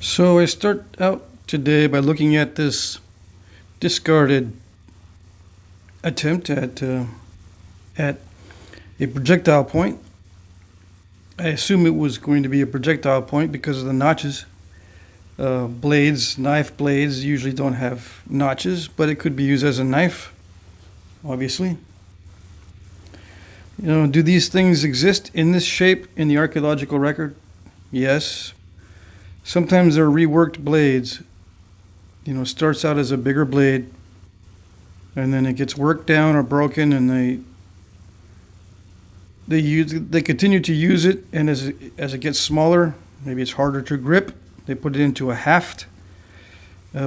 So I start out today by looking at this discarded attempt at a projectile point. I assume it was going to be a projectile point because of the notches. Knife blades usually don't have notches, but it could be used as a knife, obviously. Do these things exist in this shape in the archaeological record? Yes. Sometimes they're reworked blades. Starts out as a bigger blade, and then it gets worked down or broken, and they continue to use it, and as it gets smaller, maybe it's harder to grip. They put it into a haft,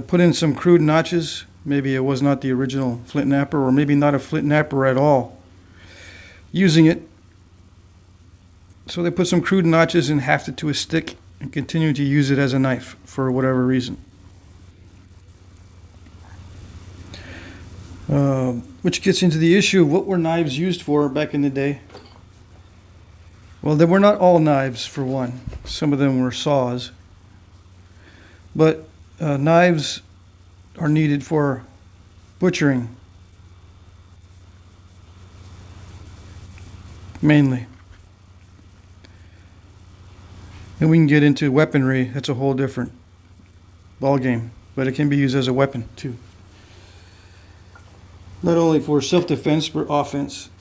put in some crude notches. Maybe it was not the original flint knapper, or maybe not a flint knapper at all using it. So they put some crude notches and haft it to a stick and continue to use it as a knife for whatever reason. Which gets into the issue of what were knives used for back in the day. Well, they were not all knives, for one. Some of them were saws. But knives are needed for butchering, mainly. And we can get into weaponry. That's a whole different ballgame. But it can be used as a weapon, too. Not only for self-defense, but offense.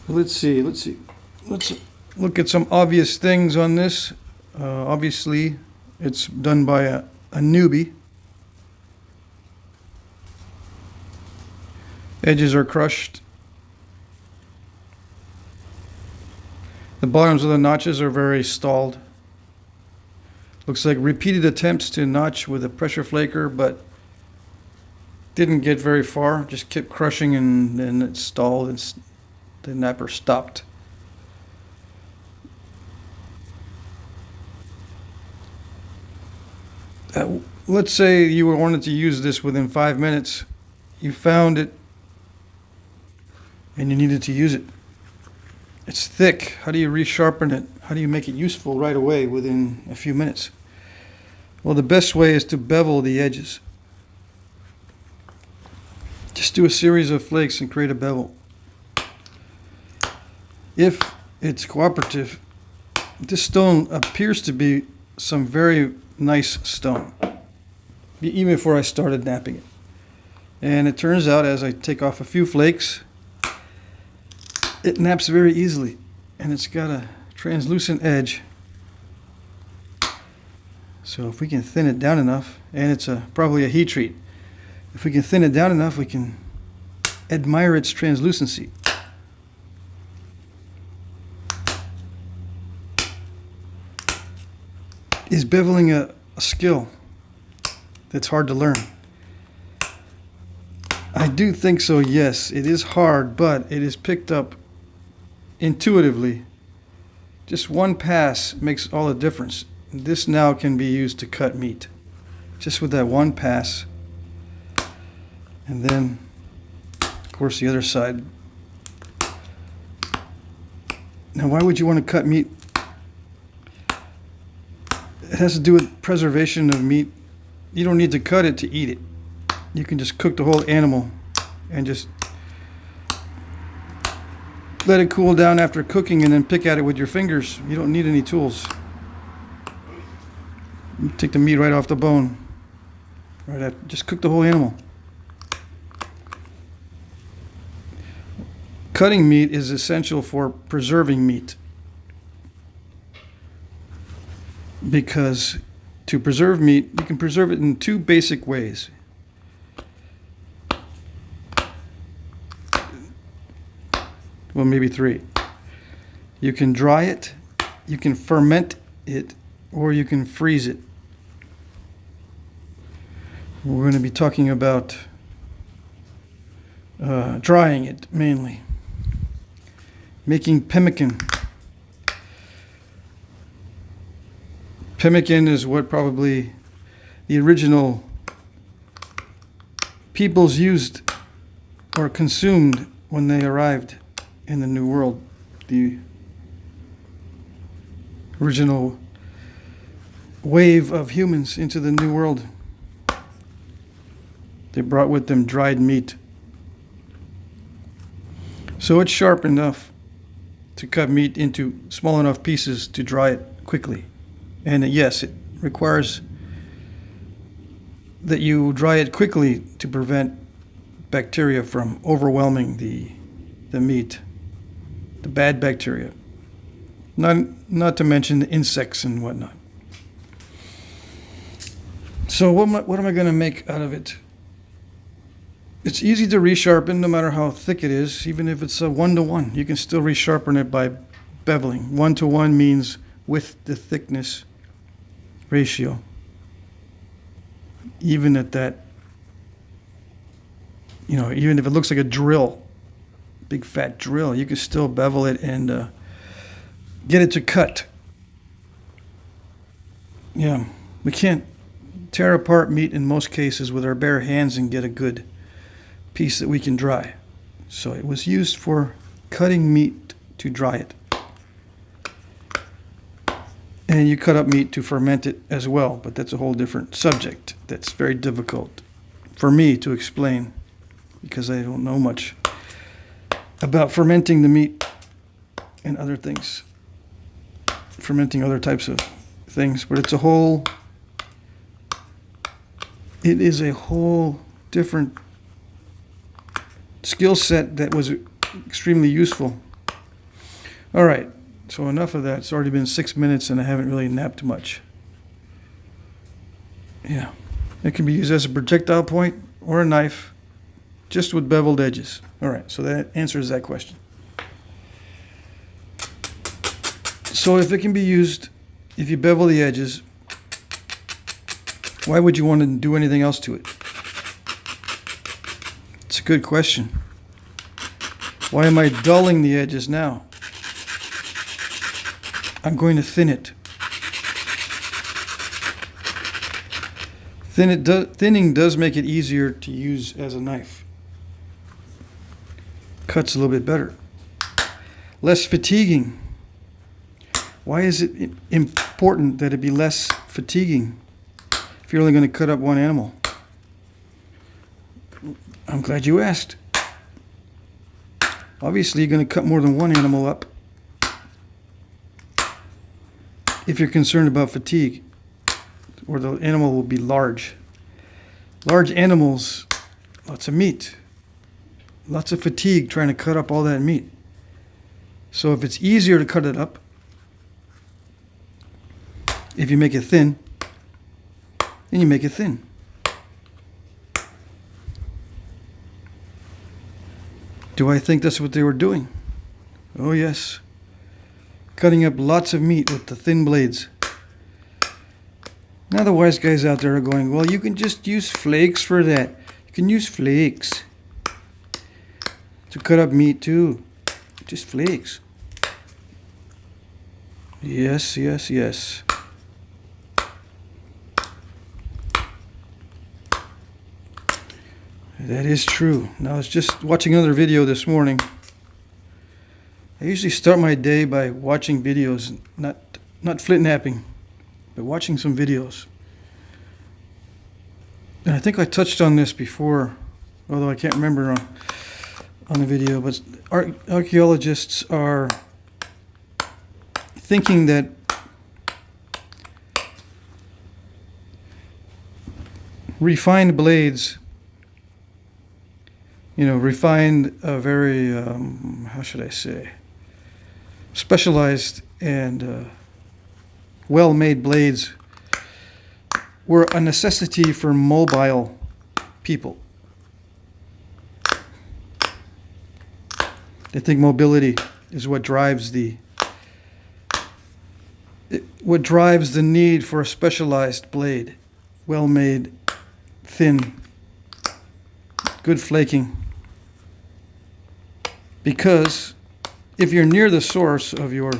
Let's see. Let's look at some obvious things on this. Obviously, it's done by a newbie. Edges are crushed. The bottoms of the notches are very stalled. Looks like repeated attempts to notch with a pressure flaker, but didn't get very far. Just kept crushing, and then it stalled, and the knapper stopped. Let's say you wanted to use this within 5 minutes. You found it, and you needed to use it. It's thick. How do you resharpen it? How do you make it useful right away within a few minutes? Well, the best way is to bevel the edges. Just do a series of flakes and create a bevel. If it's cooperative, this stone appears to be some very nice stone, even before I started knapping it. And it turns out, as I take off a few flakes, it knaps very easily, and it's got a translucent edge. So if we can thin it down enough, and it's probably a heat treat, if we can thin it down enough, we can admire its translucency. Is beveling a skill that's hard to learn? I do think so, yes. It is hard, but it is picked up intuitively. Just one pass makes all the difference. This now can be used to cut meat. Just with that one pass. And then, of course, the other side. Now, why would you want to cut meat? It has to do with preservation of meat. You don't need to cut it to eat it. You can just cook the whole animal and just let it cool down after cooking, and then pick at it with your fingers. You don't need any tools. You take the meat right off the bone. Just cook the whole animal. Cutting meat is essential for preserving meat, because to preserve meat, you can preserve it in two basic ways. Well, maybe three. You can dry it, you can ferment it, or you can freeze it. We're going to be talking about drying it mainly. Making pemmican. Pemmican is what probably the original peoples used or consumed when they arrived in the New World. The original wave of humans into the New World. They brought with them dried meat. So it's sharp enough to cut meat into small enough pieces to dry it quickly. And yes, it requires that you dry it quickly to prevent bacteria from overwhelming the meat, the bad bacteria. Not to mention the insects and whatnot. So what am I going to make out of it? It's easy to resharpen no matter how thick it is, even if it's a 1-to-1. You can still resharpen it by beveling. 1-to-1 means with the thickness ratio. Even at that, even if it looks like a drill, big fat drill, you can still bevel it and get it to cut. Yeah, we can't tear apart meat in most cases with our bare hands and get a good piece that we can dry. So it was used for cutting meat to dry it. And you cut up meat to ferment it as well, but that's a whole different subject. That's very difficult for me to explain because I don't know much about fermenting the meat and other things. Fermenting other types of things, but it is a whole different skill set that was extremely useful. All right. So enough of that. It's already been 6 minutes and I haven't really napped much. Yeah. It can be used as a projectile point or a knife, just with beveled edges. All right. So that answers that question. So if it can be used, if you bevel the edges, why would you want to do anything else to it? It's a good question. Why am I dulling the edges now? I'm going to thin it. Thinning does make it easier to use as a knife. Cuts a little bit better. Less fatiguing. Why is it important that it be less fatiguing if you're only going to cut up one animal? I'm glad you asked. Obviously, you're going to cut more than one animal up if you're concerned about fatigue, or the animal will be large. Large animals, lots of meat, lots of fatigue trying to cut up all that meat. So if it's easier to cut it up, if you make it thin, then you make it thin. Do I think that's what they were doing? Oh yes. Cutting up lots of meat with the thin blades. Now the wise guys out there are going, well, you can just use flakes for that. You can use flakes to cut up meat too. Just flakes. Yes, yes, yes. That is true. Now I was just watching another video this morning. I usually start my day by watching videos, not Flintknapping, but watching some videos. And I think I touched on this before, although I can't remember on the video, but archaeologists are thinking that refined blades, refined, very, how should I say, specialized and well-made blades were a necessity for mobile people. They think mobility is what drives the need for a specialized blade, well-made, thin, good flaking. Because if you're near the source of your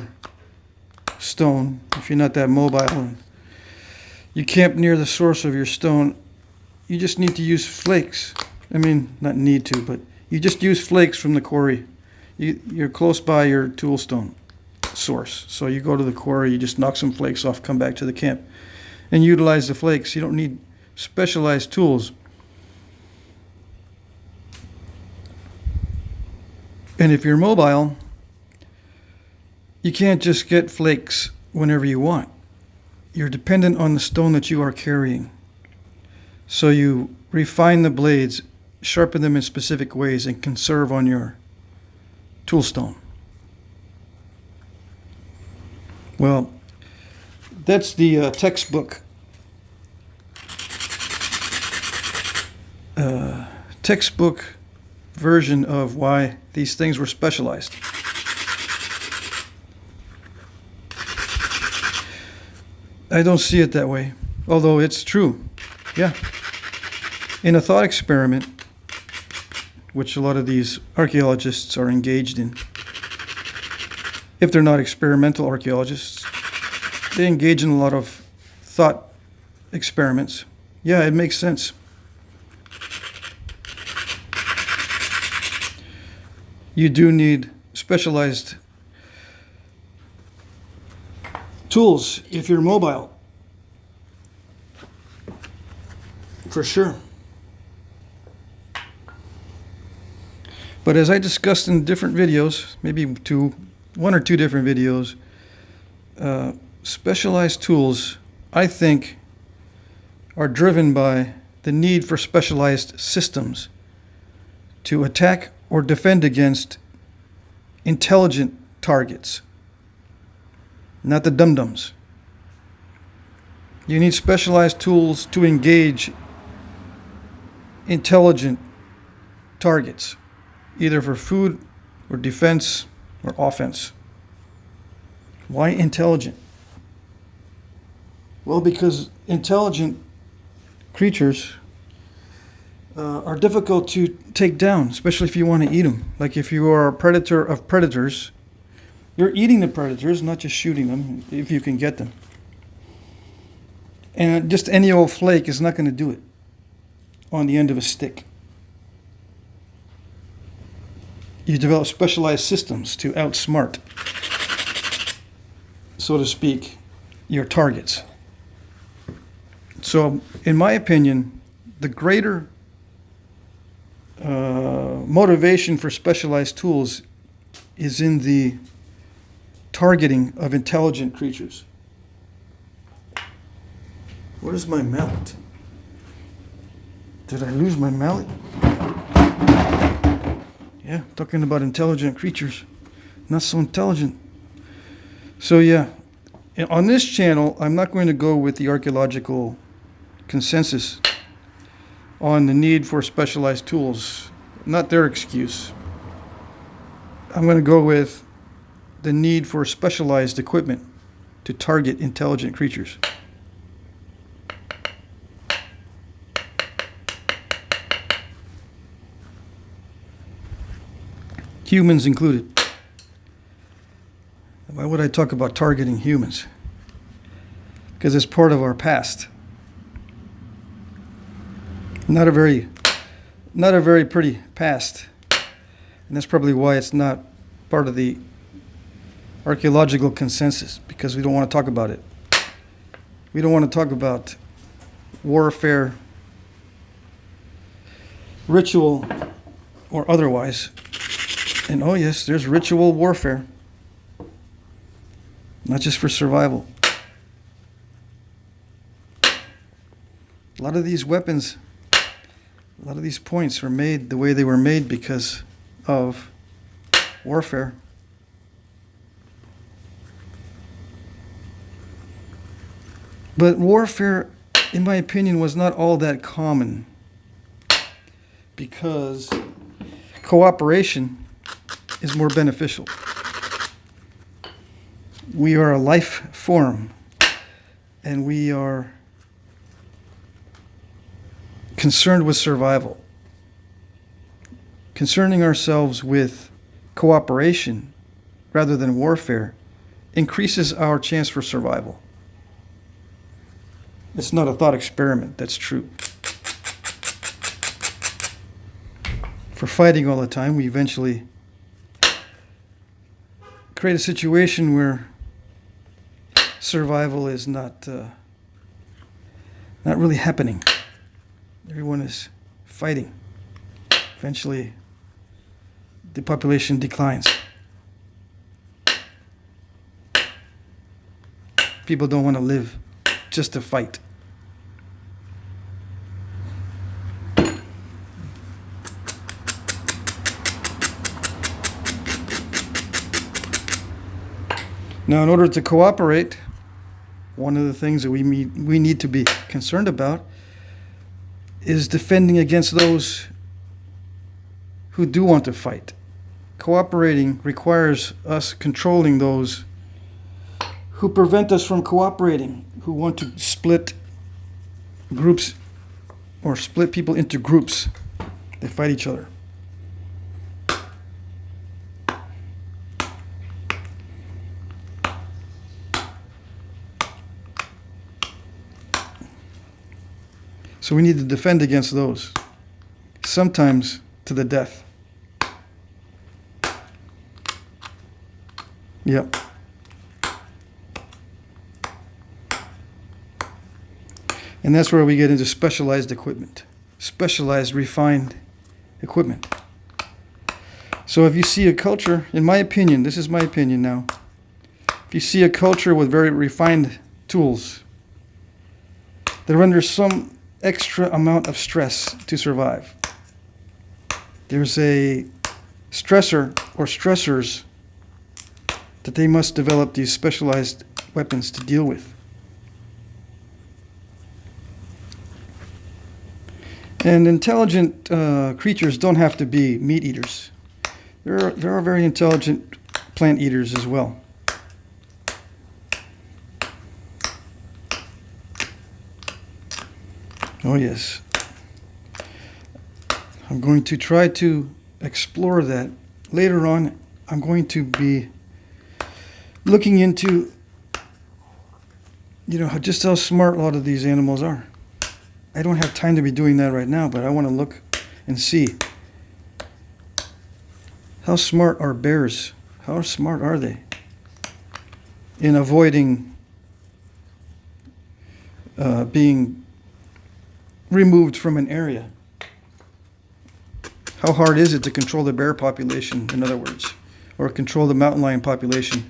stone, if you're not that mobile, you camp near the source of your stone, you just need to use flakes. I mean, not need to, but you just use flakes from the quarry. You're close by your tool stone source. So you go to the quarry, you just knock some flakes off, come back to the camp. and utilize the flakes. You don't need specialized tools. And if you're mobile, you can't just get flakes whenever you want. You're dependent on the stone that you are carrying. So you refine the blades, sharpen them in specific ways, and conserve on your tool stone. Well, that's the textbook version of why these things were specialized. I don't see it that way, although it's true. Yeah. In a thought experiment, which a lot of these archaeologists are engaged in, if they're not experimental archaeologists, they engage in a lot of thought experiments. Yeah, it makes sense. You do need specialized tools if you're mobile, for sure. But as I discussed in different videos, maybe one or two different videos, specialized tools, I think, are driven by the need for specialized systems to attack or defend against intelligent targets, not the dum-dums. You need specialized tools to engage intelligent targets, either for food or defense or offense. Why intelligent? Well, because intelligent creatures are difficult to take down, especially if you want to eat them. Like if you are a predator of predators, you're eating the predators, not just shooting them, if you can get them. And just any old flake is not going to do it on the end of a stick. You develop specialized systems to outsmart, so to speak, your targets. So, in my opinion, the greater motivation for specialized tools is in the targeting of intelligent creatures. Where's my mallet? Did I lose my mallet? Yeah, talking about intelligent creatures. Not so intelligent. So yeah, on this channel, I'm not going to go with the archaeological consensus on the need for specialized tools. Not their excuse. I'm going to go with the need for specialized equipment to target intelligent creatures. Humans included. Why would I talk about targeting humans? Because it's part of our past. Not a very pretty past. And that's probably why it's not part of the archaeological consensus, because we don't want to talk about it. We don't want to talk about warfare, ritual, or otherwise. And oh yes, there's ritual warfare. Not just for survival. A lot of these weapons, a lot of these points were made the way they were made because of warfare. But warfare, in my opinion, was not all that common, because cooperation is more beneficial. We are a life form, and we are concerned with survival. Concerning ourselves with cooperation rather than warfare increases our chance for survival. It's not a thought experiment, that's true. For fighting all the time, we eventually create a situation where survival is not not really happening. Everyone is fighting. Eventually, the population declines. People don't want to live just to fight. Now, in order to cooperate, one of the things that we need to be concerned about is defending against those who do want to fight. Cooperating requires us controlling those who prevent us from cooperating, who want to split groups or split people into groups that fight each other. So we need to defend against those, sometimes to the death. Yep. And that's where we get into specialized equipment, specialized, refined equipment. So if you see a culture, in my opinion, this is my opinion now, if you see a culture with very refined tools, they're under some extra amount of stress to survive. There's a stressor or stressors that they must develop these specialized weapons to deal with. And intelligent creatures don't have to be meat eaters. There are very intelligent plant eaters as well. Oh yes. I'm going to try to explore that. Later on, I'm going to be looking into, just how smart a lot of these animals are. I don't have time to be doing that right now, but I want to look and see. How smart are bears? How smart are they in avoiding being removed from an area? How hard is it to control the bear population, in other words, or control the mountain lion population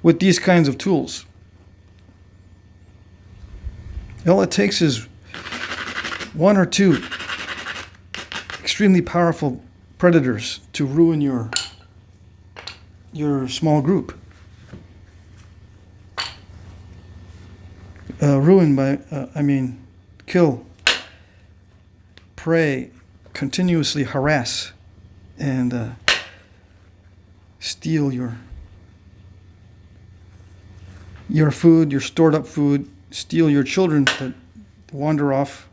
with these kinds of tools? All it takes is one or two extremely powerful predators to ruin your small group. Ruin by, kill, prey, continuously harass, and steal your food, your stored up food, steal your children that wander off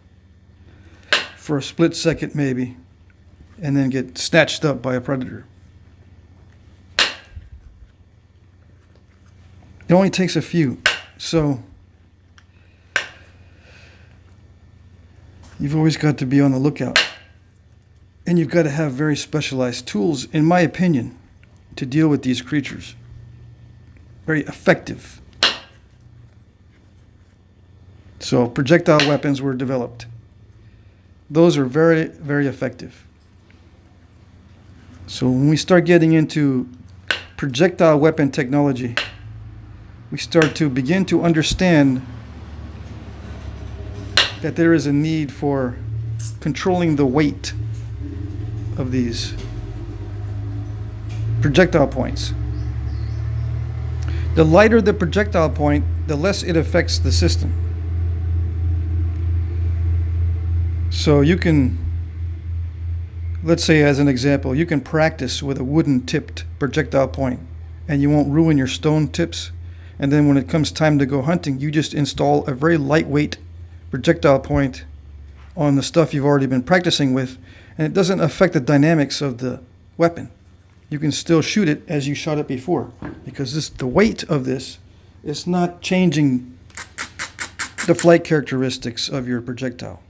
for a split second maybe, and then get snatched up by a predator. It only takes a few. So you've always got to be on the lookout. And you've got to have very specialized tools, in my opinion, to deal with these creatures. Very effective. So projectile weapons were developed. Those are very, very effective. So when we start getting into projectile weapon technology, we start to begin to understand that there is a need for controlling the weight of these projectile points. The lighter the projectile point, the less it affects the system. So you can, let's say as an example, you can practice with a wooden tipped projectile point and you won't ruin your stone tips. And then when it comes time to go hunting, you just install a very lightweight projectile point on the stuff you've already been practicing with, and it doesn't affect the dynamics of the weapon. You can still shoot it as you shot it before, because the weight of this is not changing the flight characteristics of your projectile.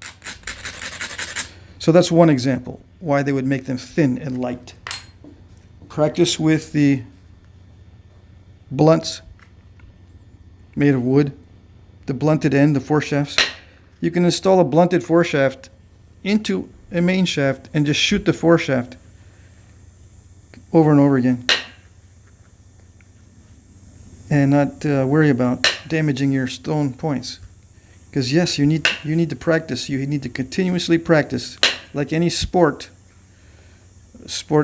So that's one example why they would make them thin and light. Practice with the blunts made of wood, the blunted end, the foreshafts, You can install a blunted foreshaft into a main shaft and just shoot the foreshaft over and over again, and not worry about damaging your stone points. Because yes, you need to practice. You need to continuously practice, like any sport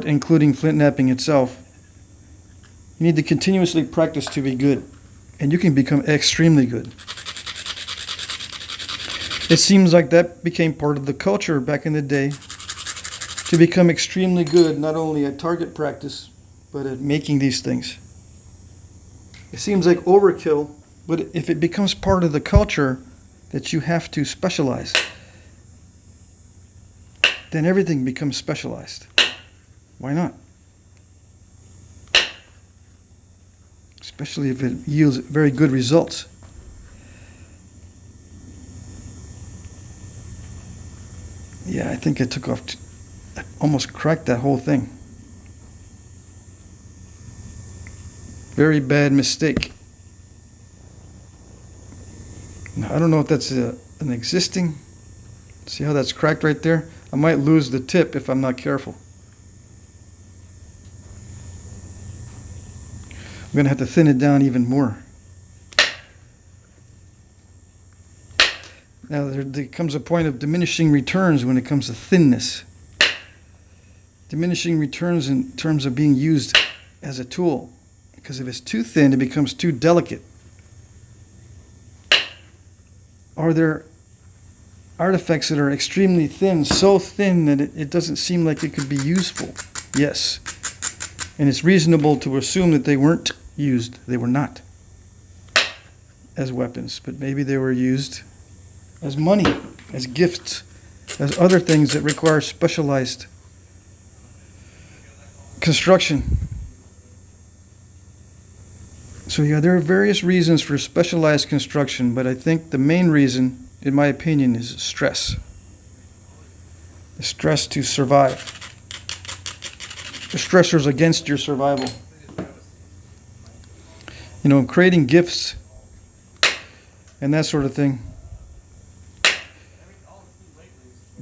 including flint knapping itself. You need to continuously practice to be good, and you can become extremely good. It seems like that became part of the culture back in the day, to become extremely good, not only at target practice, but at making these things. It seems like overkill, but if it becomes part of the culture that you have to specialize, then everything becomes specialized. Why not? Especially if it yields very good results. Yeah, I think I took off, I almost cracked that whole thing. Very bad mistake. Now, I don't know if that's an existing, see how that's cracked right there? I might lose the tip if I'm not careful. I'm going to have to thin it down even more. Now there comes a point of diminishing returns when it comes to thinness. Diminishing returns in terms of being used as a tool. Because if it's too thin, it becomes too delicate. Are there artifacts that are extremely thin, so thin that it doesn't seem like it could be useful? Yes. And it's reasonable to assume that they weren't used. They were not as weapons, but maybe they were used as money, as gifts, as other things that require specialized construction. So yeah, there are various reasons for specialized construction, but I think the main reason, in my opinion, is stress. The stress to survive. The stressors against your survival. You know, creating gifts and that sort of thing.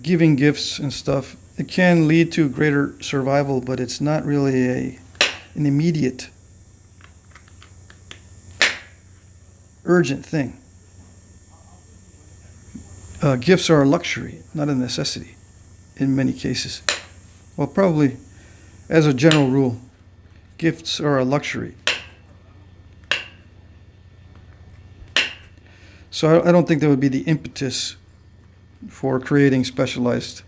Giving gifts and stuff, it can lead to greater survival, but it's not really an immediate, urgent thing. Gifts are a luxury, not a necessity, in many cases. Well, probably, as a general rule, gifts are a luxury. So I don't think that would be the impetus for creating specialized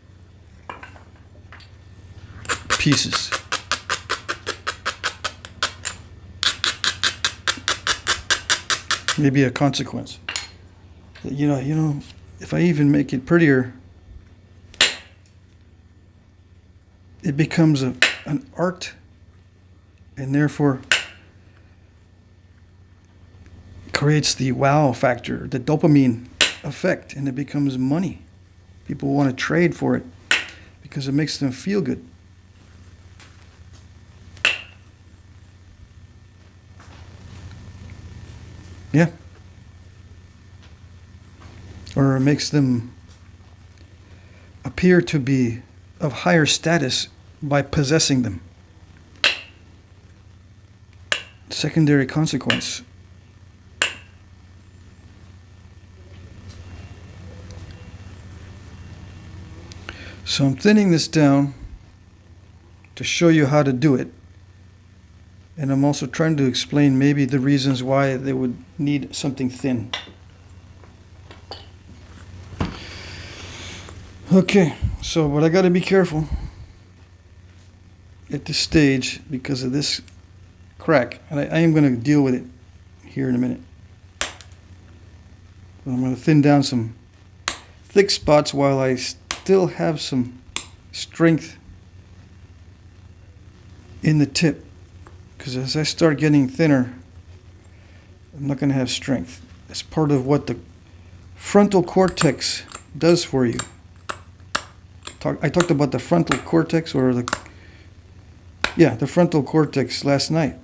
pieces. Maybe a consequence. You know, if I even make it prettier, it becomes an art, and therefore creates the wow factor, the dopamine effect, and it becomes money. People want to trade for it because it makes them feel good. Yeah. Or it makes them appear to be of higher status by possessing them. Secondary consequence. So I'm thinning this down to show you how to do it. And I'm also trying to explain maybe the reasons why they would need something thin. Okay, so but I got to be careful at this stage because of this crack. And I am going to deal with it here in a minute. But I'm going to thin down some thick spots while I still have some strength in the tip. Because as I start getting thinner, I'm not going to have strength. It's part of what the frontal cortex does for you. I talked about the frontal cortex, or the frontal cortex last night.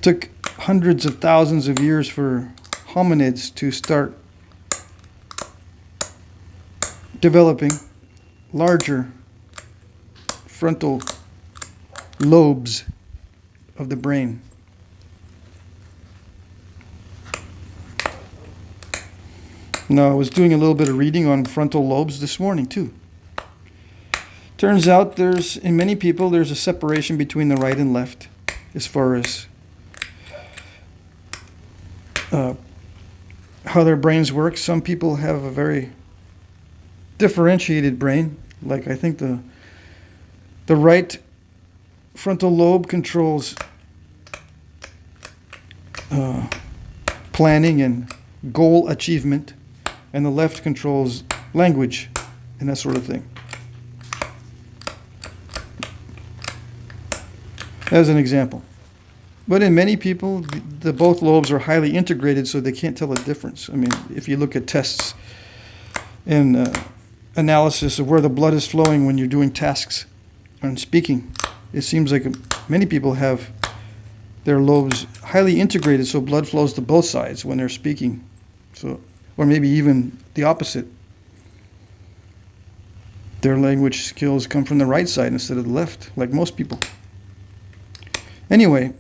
Took hundreds of thousands of years for hominids to start developing larger frontal lobes of the brain. Now, I was doing a little bit of reading on frontal lobes this morning too. Turns out in many people, there's a separation between the right and left as far as how their brains work. Some people have a very differentiated brain. Like I think the right frontal lobe controls planning and goal achievement, and the left controls language and that sort of thing. As an example. But in many people, the both lobes are highly integrated, so they can't tell a difference. I mean, if you look at tests and analysis of where the blood is flowing when you're doing tasks and speaking, it seems like many people have their lobes highly integrated, so blood flows to both sides when they're speaking. So, or maybe even the opposite. Their language skills come from the right side instead of the left, like most people. Anyway,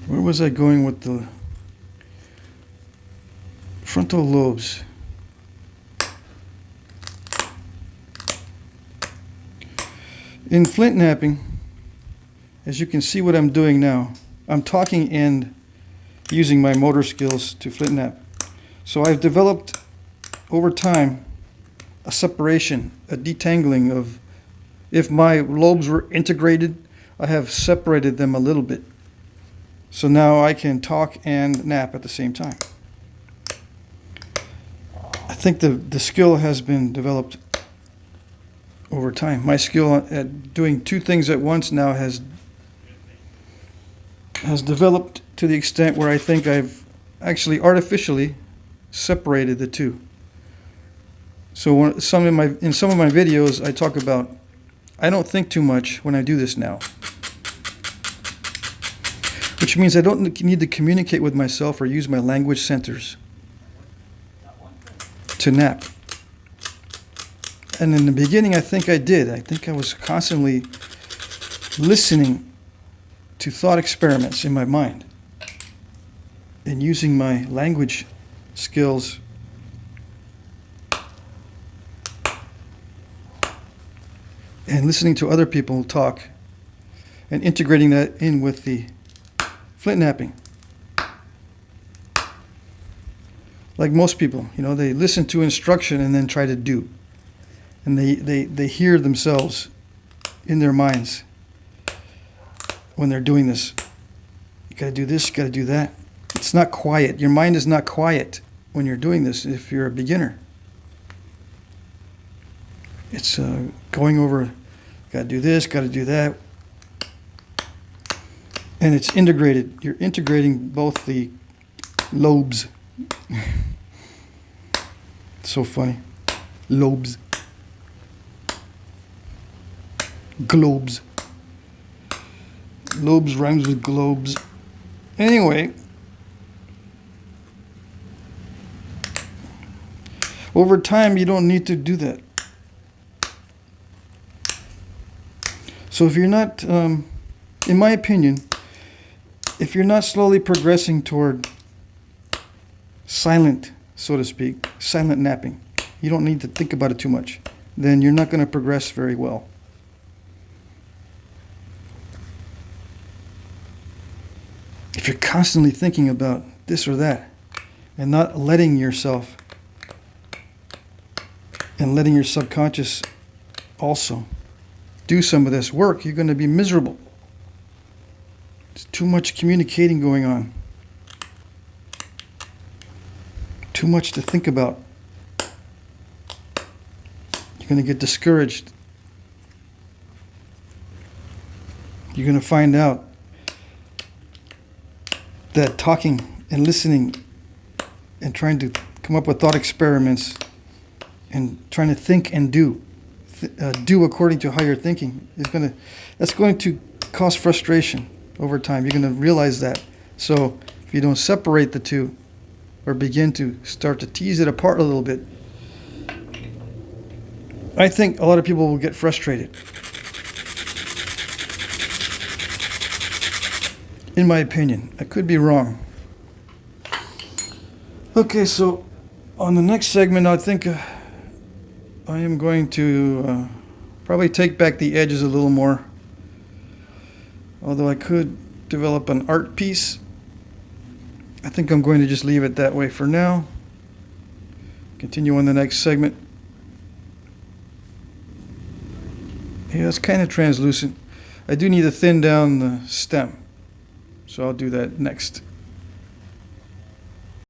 where was I going with the frontal lobes? In Flintknapping, as you can see what I'm doing now, I'm talking and using my motor skills to Flintknap. So I've developed over time a separation, a detangling of, if my lobes were integrated, I have separated them a little bit. So now I can talk and nap at the same time. I think the skill has been developed over time. My skill at doing two things at once now has developed to the extent where I think I've actually artificially separated the two. So in some of my videos, I talk about I don't think too much when I do this now, which means I don't need to communicate with myself or use my language centers to nap. And in the beginning, I think I did. I think I was constantly listening to thought experiments in my mind and using my language skills and listening to other people talk and integrating that in with the Flintknapping. Like most people, they listen to instruction and then try to do. And they hear themselves in their minds when they're doing this. You got to do this, you got to do that. It's not quiet. Your mind is not quiet when you're doing this if you're a beginner. It's going over, got to do this, got to do that. And it's integrated. You're integrating both the lobes. So funny. Lobes. Globes. Lobes rhymes with globes. Anyway, over time you don't need to do that. So if you're not, in my opinion, if you're not slowly progressing toward silent, so to speak, silent napping, you don't need to think about it too much, then you're not going to progress very well. If you're constantly thinking about this or that and not letting yourself and letting your subconscious also do some of this work, you're going to be miserable. There's too much communicating going on. Too much to think about. You're going to get discouraged. You're going to find out that talking and listening and trying to come up with thought experiments and trying to think and do according to how you're thinking that's going to cause frustration. over time. You're going to realize that. So if you don't separate the two or begin to start to tease it apart a little bit, I think a lot of people will get frustrated. In my opinion. I could be wrong. Okay, so on the next segment, I think I am going to probably take back the edges a little more. Although I could develop an art piece. I think I'm going to just leave it that way for now. Continue on the next segment. Yeah, it's kind of translucent. I do need to thin down the stem. So I'll do that next.